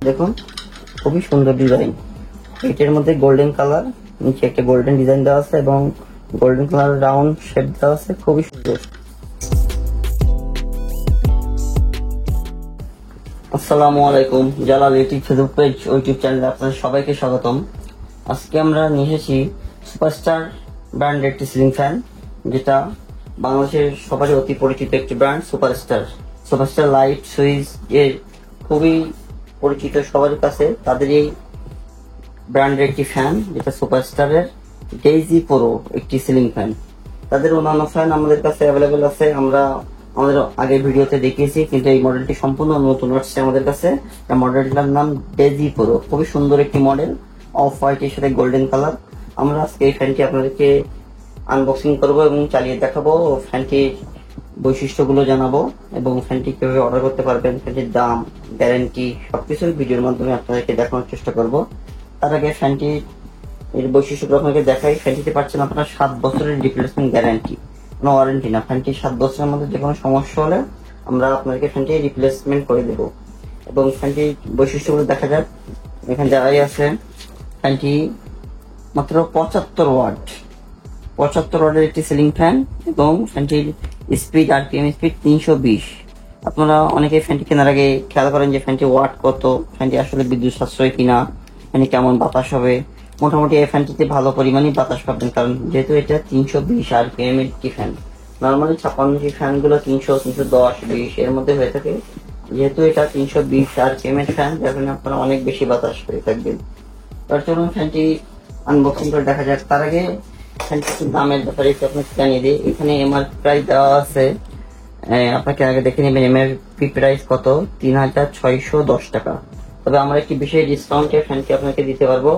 দেখুন খুবই সুন্দর ডিজাইন। এটার মধ্যে গোল্ডেন কালার, নিচে একটা গোল্ডেন ডিজাইন দেওয়া আছে এবং গোল্ডেন কালার রাউন্ড শেপ দেওয়া আছে, খুবই সুন্দর। আসসালামু আলাইকুম, Jalal YouTube Facebook page YouTube চ্যানেলে আপনাদের সবাইকে স্বাগতম। আজকে আমরা নিয়ে এসেছি সুপারস্টার ব্র্যান্ডের একটি সিলিং ফ্যান, যেটা বাংলাদেশের সবারই অতি পরিচিত একটি brand superstar. Superstar light switch এর খুবই পরিচিত সবার কাছে। তাদের এই ব্র্যান্ডের একটি ফ্যান, যেটা সুপারস্টারের ডেইজি প্রো একটি সিলিং ফ্যান। তাদের অন্যান্য ফ্যান আমাদের কাছে অ্যাভেলেবেল আছে, আমরা আমাদের আগের ভিডিওতে দেখিয়েছি, কিন্তু এই মডেলটি সম্পূর্ণ নতুন আসছে আমাদের কাছে। মডেলটার নাম ডেইজি প্রো, খুবই সুন্দর একটি মডেল, অফ হোয়াইট এর সাথে গোল্ডেন কালার। আমরা আজকে এই ফ্যানটি আপনাদেরকে আনবক্সিং করব এবং চালিয়ে দেখাবো, ফ্যানটির বৈশিষ্ট্যগুলো জানাবো এবং ফ্যানটি কিভাবে অর্ডার করতে পারবেন, ফ্যানটির দাম, গ্যারান্টি সবকিছু ভিডিওর মাধ্যমে আপনাদেরকে দেখানোর চেষ্টা করব। তার আগে ফ্যানটির এর বৈশিষ্ট্যগুলো আপনাকে দেখাই। ফ্যানটিতে পাচ্ছেন আপনারা 7 বছরের রিপ্লেসমেন্ট গ্যারান্টি, কোনো ওয়ারেন্টি না। ফ্যানটি 7 বছরের মধ্যে যে কোনো সমস্যা হলে আমরা আপনাদেরকে ফ্যানটি রিপ্লেসমেন্ট করে দেব। এবং ফ্যানটির বৈশিষ্ট্যগুলো দেখা যাক, এখানে দেওয়াই আছে। ফ্যানটি মাত্র 75 ওয়াটের একটি সিলিং ফ্যান এবং ফ্যানটির স্পিড আরপিএম স্পিড 320। আপনারা অনেকে ফ্যানটি কেনার আগে খেয়াল করেন যে ফ্যানটি ওয়াট কত, ফ্যানটি আসলে বিদ্যুৎ সাশ্রয় কিনা, ফ্যানটি কেমন বাতাস হবে। মোটামুটি এই ফ্যানটিতে ভালো পরিমাণে বাতাস পাবেন, কারণ যেহেতু এটা 320 আরপিএম এর একটি ফ্যান। নর্মালি 56 ফ্যানগুলো 300, 310, 20 এর মধ্যে হয়ে থাকে। যেহেতু এটা 320 আরপিএম এর ফ্যান, যার কারণে আপনারা অনেক বেশি বাতাস পেয়ে থাকবেন। তার জন্য ফ্যানটি আনবক্সিং করে দেখা যাক। তার আগে ফ্যানটির দামের ব্যাপারে একটু আপনাকে জানিয়ে দিই। এখানে এমআরপি প্রাইস দেওয়া আছে, আপনাকে আগে দেখে নেবেন এমআরপি প্রাইস কত, 3610 টাকা। তবে আমরা একটি বিশেষ ডিসকাউন্টে ফ্যানটি আপনাকে দিতে পারবো।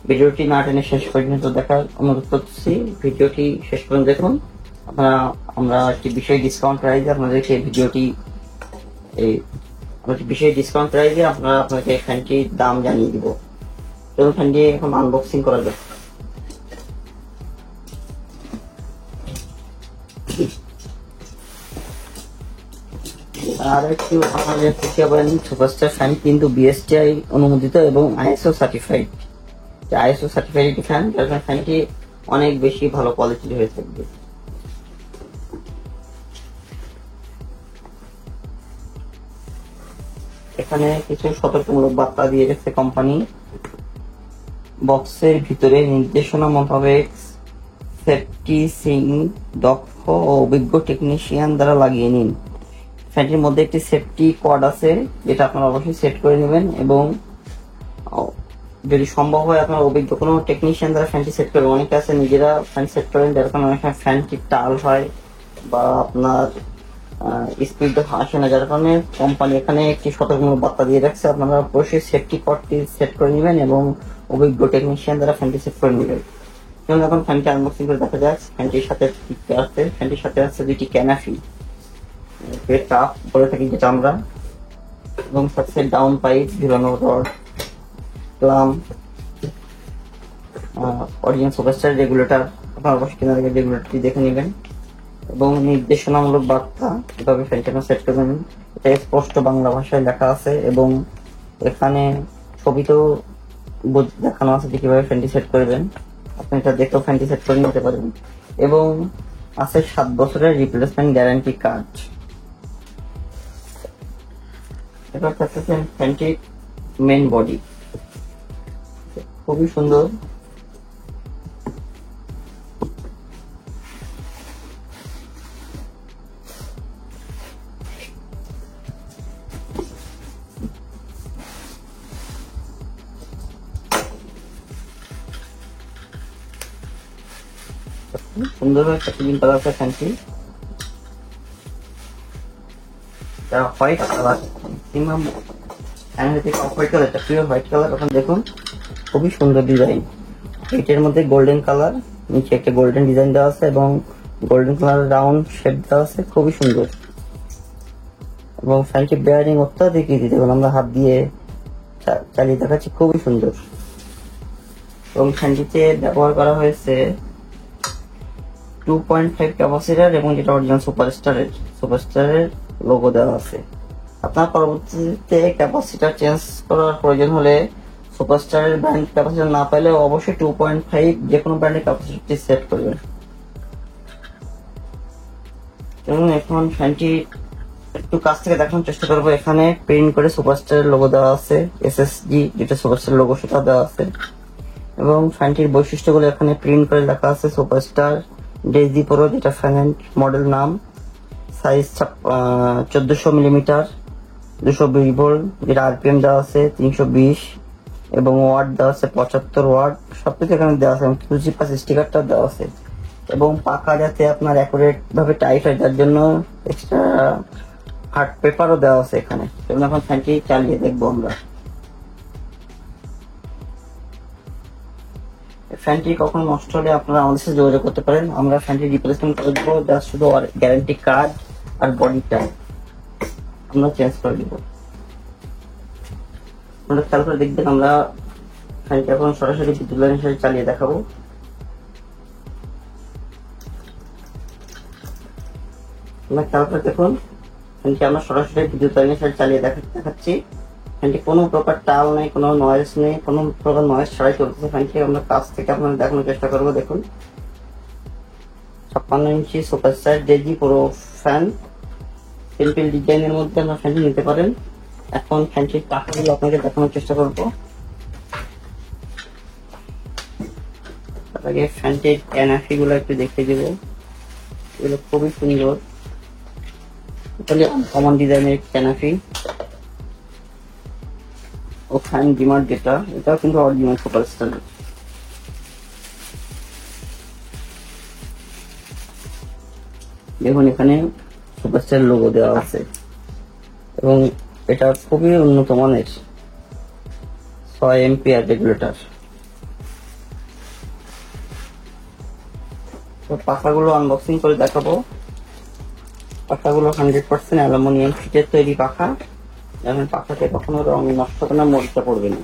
ভিডিওটি না টেনে শেষ পর্যন্ত দেখার অনুরোধ করছি, ভিডিওটি শেষ পর্যন্ত দেখুন। আমরা একটি বিশেষ ডিসকাউন্ট প্রাইসে আপনাদেরকে আপনাকে ফ্যানটির দাম জানিয়ে দিব। চলুন ফ্যানটি এখন আনবক্সিং করা যাক। আর একটু আমাদের সুপারস্টার ফ্যান কিন্তু বিএসটিআই অনুমোদিত এবং আইএসও সার্টিফাইড। আইএসও সার্টিফাইড একটি ফ্যান, যার কারণে ফ্যানটি অনেক বেশি ভালো কোয়ালিটির হয়ে থাকবে। এখানে কিছু সতর্কমূলক বার্তা দিয়ে গেছে কোম্পানি। বক্সের ভিতরে নির্দেশনা মোতাবেক সেফটি সিং দক্ষ ও অভিজ্ঞ টেকনিশিয়ান দ্বারা লাগিয়ে নিন। ফ্যানটির মধ্যে একটি সেফটি কর্ড আছে, যেটা আপনারা অবশ্যই সেট করে নেবেন এবং যদি সম্ভব হয় আপনার অভিজ্ঞ কোনো টেকনিশিয়ান দ্বারা ফ্যানটি সেট করবেন। অনেকে আছে নিজেরা ফ্যান সেট করেন, যার কারণে অনেক সময় ফ্যানটি টাল হয় বা আপনার স্পিড আসে না, যার কারণে কোম্পানি এখানে একটি সতর্কমূলক বার্তা দিয়ে রাখছে। আপনারা অবশ্যই সেফটি কর্ডটি সেট করে নেবেন এবং অভিজ্ঞ টেকনিশিয়ান দ্বারা ফ্যানটি সেট করে নেবেন। যেমন এখন ফ্যানটি আনবক্সিং করে দেখা যাক। ফ্যানটির সাথে আছে দুইটি ক্যানাফি, টাপ বলে থাকি যেটা আমরা, এবং সাথে ডাউন পাইপ, ঝুলানো রড, ক্লাম, অরিজিনাল সুপারস্টার রেগুলেটর। আপনারা অবশ্যই কেনার আগে রেগুলেটরটি দেখে নেবেন এবং নির্দেশনামূলক বার্তা কিভাবে ফ্যানটি সেট করবেন এটা স্পষ্ট বাংলা ভাষায় লেখা আছে এবং এখানে ছবিতেও দেখানো আছে যে কিভাবে ফ্যানটি সেট করবেন। আপনি এটা দেখেও ফ্যানটি সেট করে নিতে পারবেন এবং আছে 7 বছরের রিপ্লেসমেন্ট গ্যারান্টি কার্ড। এবার থাকতেছেন ফ্যানটির মেন বডি, খুবই সুন্দর। সুন্দরভাবে প্যাকেজিং করা আছে ফ্যানটি। হোয়াইট কালার, ম্যাক্সিমাম ফ্যানের থেকে অফ হোয়াইট কালার, এটা পিওর হোয়াইট কালার। এখন দেখুন খুবই সুন্দর ডিজাইন। এটার মধ্যে গোল্ডেন কালার, নিচে একটা গোল্ডেন ডিজাইন দেওয়া আছে এবং গোল্ডেন কালার রাউন্ড শেপ দেওয়া আছে, খুবই সুন্দর। এবং ফ্যানটি বেয়ারিং অত্যাধিক ইজি, দেখুন আমরা হাত দিয়ে চালিয়ে দেখাচ্ছি, খুবই সুন্দর। এবং ফ্যানটিতে ব্যবহার করা হয়েছে 2.5 ক্যাপাসিটর এবং যেটা অরিজিনাল সুপারস্টারের লোগো দেওয়া আছে। আপনার পরবর্তীতে ক্যাপাসিটার চেঞ্জ করার প্রয়োজন হলে সুপারস্টারের ব্র্যান্ড ক্যাপাসিটার না পেলে অবশ্যই 2.5 যে কোনো ব্র্যান্ডের ক্যাপাসিটি সেট করবেন। এবং এখন ফ্যানটি একটু কাছ থেকে দেখানোর চেষ্টা করবো। এখানে প্রিন্ট করে সুপারস্টারের লোগো দেওয়া আছে, এসএসজি যেটা সুপারস্টার লোগো সেটা দেওয়া আছে, এবং ফ্যানটির বৈশিষ্ট্যগুলো এখানে প্রিন্ট করে লেখা আছে। সুপারস্টার ডেজি প্রো যেটা ফ্যান মডেল নাম, সাইজ 1400 মিলিমিটার, 220 ভোল্ট, যেটা আরপিএম দেওয়া আছে 320, এবং ওয়াট দেওয়া আছে 75 ওয়াট। সবকিছু এখানে দেওয়া আছে, খুশি পাস স্টিকারটা দেওয়া আছে। এবং পাখা যাতে আপনার অ্যাকুরেট ভাবে টাইট হয় তার জন্য এক্সট্রা হার্ড পেপারও দেওয়া আছে এখানে। এবং এখন ফ্যানটি চালিয়ে দেখবো আমরা। ফ্যানটি কখন নষ্ট হলে আপনারা আমাদের সাথে যোগাযোগ করতে পারেন, আমরা ফ্যানটি রিপ্লেসমেন্ট করে দেবো। জাস্ট শুধু গ্যারান্টি কার্ড আর বডিটা আমরা চেঞ্জ করে দিব। আপনারা খেয়াল করে দেখবেন, আমরা ফ্যানটি এখন সরাসরি বিদ্যুৎ লাইনের সাথে চালিয়ে দেখাবো। আমরা খেয়াল করে দেখুন, ফ্যানটি আমরা সরাসরি বিদ্যুৎ লাইনের সাথে চালিয়ে দেখাচ্ছি। ফ্যানটি কোনো প্রকার টাল নেই, কোনো নয়েজ নেই, কোনো প্রকার নয়েজ ছাড়াই চলতেছে। ফ্যানটি আমরা কাছ থেকে আপনাদের দেখানোর চেষ্টা করবো। দেখুন, 56 inch superstar Daisy pro fan, simple ডিজাইনের মধ্যে আমরা ফ্যানটি নিতে পারেন। এখন ফ্যানটির পাখাগুলো আপনাকে দেখানোর চেষ্টা করবো। তার আগে ফ্যানটির ক্যানাফি গুলো একটু দেখে দেবো। এগুলো খুবই সুন্দর, কমন ডিজাইনের ক্যানাফি ও ফ্যান ডিমার, যেটা এটাও কিন্তু অরিজিনাল সুপারস্টার। দেখুন, এখানে সুপারস্টার লোগো দেওয়া আছে, এবং এটা খুবই উন্নত মানের 6 এম্পিয়ার রেগুলেটর। তো পাখাগুলো আনবক্সিং করে দেখাবো। পাখাগুলো 100% অ্যালুমিনিয়াম শীটের তৈরি পাখা। যেমন পাখাতে কখনো রং নষ্ট হবে না, মরিচা পড়বে না।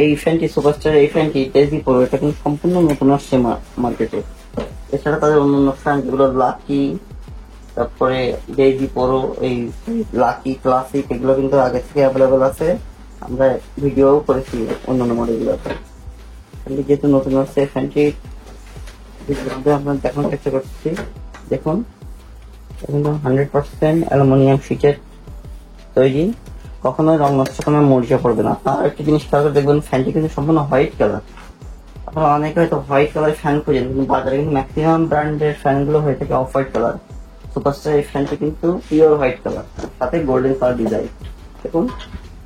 এই ফ্যানটি সুপারস্টার, এই ফ্যানটি ডেজি প্রো, এটা কিন্তু সম্পূর্ণ নতুন আসছে মার্কেটে। এছাড়া তাদের অন্যান্য ফ্যান যেগুলো লাকি, তারপরে ডেজি প্রো, এই লাকি ক্লাসিক, এগুলো কিন্তু আগে থেকে অ্যাভেলেবেল আছে। আমরা ভিডিও করেছি অন্যান্য মডেলগুলোতে। ফ্যানটি যেহেতু নতুন আসছে, ফ্যানটি আপনার দেখানোর চেষ্টা করছি। দেখুন, 100% অ্যালুমিনিয়াম শীটের তৈরি, কখনো রং নষ্ট কোনো মরিচা পড়বে না। আর একটা জিনিস খেয়াল করে দেখবেন, ফ্যানটি কিন্তু সম্পূর্ণ হোয়াইট কালার। আপনারা অনেকে হয়তো হোয়াইট কালার ফ্যান খুঁজেন, কিন্তু বাজারে কিন্তু ম্যাক্সিমাম ব্র্যান্ডের ফ্যান গুলো হয়ে থাকে অফ হোয়াইট কালার। সুপারস্টার এই ফ্যানটি কিন্তু পিওর হোয়াইট কালার, সাথে গোল্ডেন কালার ডিজাইন। দেখুন,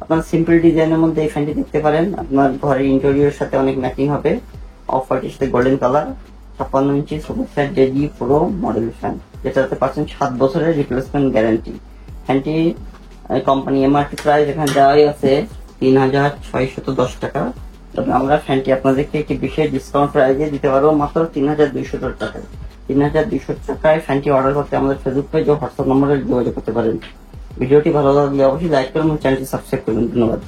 আপনার সিম্পল ডিজাইনের মধ্যে এই ফ্যানটি দেখতে পারেন, আপনার ঘরের ইন্টেরিয়র সাথে অনেক ম্যাচিং হবে। অফ হোয়াইটের সাথে golden colour, 56 inch superstar Daisy pro model fan, যেটাতে পাচ্ছেন 7 বছরের রিপ্লেসমেন্ট গ্যারান্টি। ফ্যানটি কোম্পানি এমআরপি প্রাইস এখানে দেওয়াই আছে 3610 টাকা। তবে আমরা ফ্যানটি আপনাদেরকে একটি বিশেষ ডিসকাউন্ট প্রাইজে দিতে পারবো মাত্র 3200 টাকায়। 3200 টাকায় ফ্যানটি অর্ডার করতে আমাদের ফেসবুক পেজ ও হোয়াটসঅ্যাপ নম্বরে যোগাযোগ করতে পারেন। ভিডিওটি ভালো লাগলে অবশ্যই লাইক করুন এবং চ্যানেলটি সাবস্ক্রাইব করুন। ধন্যবাদ।